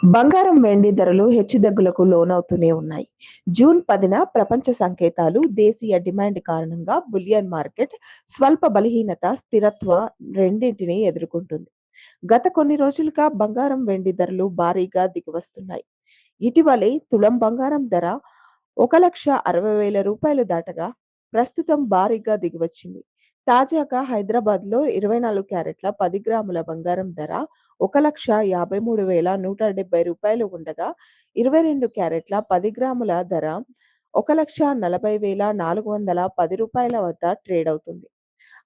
బంగారం, వెండి ధరలు హెచ్చుతగ్గులకు లోనవుతూనే ఉన్నాయి. జూన్ 10న ప్రపంచ సంకేతాలు, దేశీయ డిమాండ్ కారణంగా బులియన్ మార్కెట్ స్వల్ప బలహీనత, స్థిరత్వ రెండింటినీ ఎదుర్కొంటుంది. గత కొన్ని రోజులుగా బంగారం, వెండి ధరలు భారీగా దిగివస్తున్నాయి. ఇటీవలే తులం బంగారం ధర రూ. 1,60,000 దాటగా ప్రస్తుతం భారీగా దిగివచ్చింది. తాజాగా హైదరాబాద్‌లో 24 క్యారెట్ల 10 గ్రాముల బంగారం ధర రూ. 1,53,170 ఉండగా, 22 క్యారెట్ల 10 గ్రాముల ధర రూ. 1,40,410 వద్ద ట్రేడ్ అవుతుంది.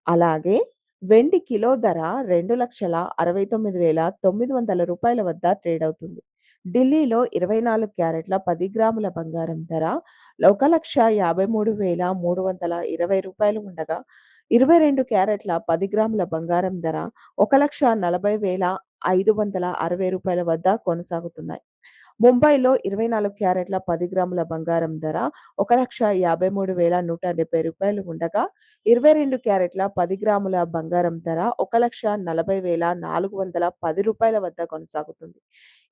అలాగే వెండి కిలో ధర రూ. 2,69,900 వద్ద ట్రేడ్ అవుతుంది. ఢిల్లీలో 24 క్యారెట్ల 10 గ్రాముల బంగారం ధర రూ. 1,53,320 ఉండగా, 22 క్యారెట్ల 10 గ్రాముల బంగారం ధర రూ. 1,40,560 వద్ద కొనసాగుతున్నాయి. ముంబైలో 24 క్యారెట్ల 10 గ్రాముల బంగారం ధర రూ. 1,53,170 ఉండగా, 22 క్యారెట్ల 10 గ్రాముల బంగారం ధర రూ. 1,40,410 వద్ద కొనసాగుతుంది.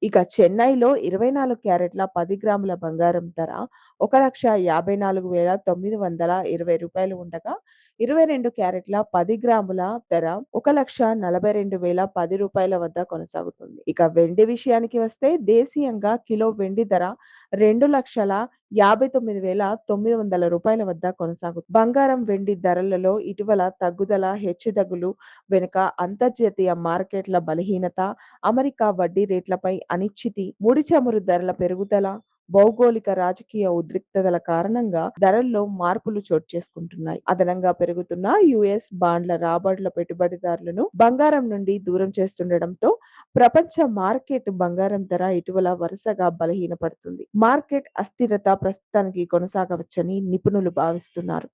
ఇక చెన్నైలో 24 క్యారెట్ల 10 గ్రాముల బంగారం ధర రూ. 1,54,920 ఉండగా, 22 క్యారెట్ల 10 గ్రాముల ధర రూ. 1,42,010 వద్ద కొనసాగుతుంది. ఇక వెండి విషయానికి వస్తే దేశీయంగా కిలో వెండి ధర రూ. 2,59,900 వద్ద కొనసాగుతుంది. బంగారం, వెండి ధరలలో ఇటీవల తగ్గుదల, హెచ్చుతగ్గులు వెనుక అంతర్జాతీయ మార్కెట్ల బలహీనత, అమెరికా వడ్డీ రేట్లపై అనిశ్చితి, ముడి చమురు ధరల పెరుగుదల, భౌగోళిక రాజకీయ ఉద్రిక్తతల కారణంగా ధరల్లో మార్పులు చోటు చేసుకుంటున్నాయి. అదనంగా పెరుగుతున్న యుఎస్ బాండ్ల రాబడుల పెట్టుబడిదారులను బంగారం నుండి దూరం చేస్తుండటంతో ప్రపంచ మార్కెట్ బంగారం ధర ఇటీవల వరుసగా బలహీనపడుతుంది. మార్కెట్ అస్థిరత ప్రస్తుతానికి కొనసాగవచ్చని నిపుణులు భావిస్తున్నారు.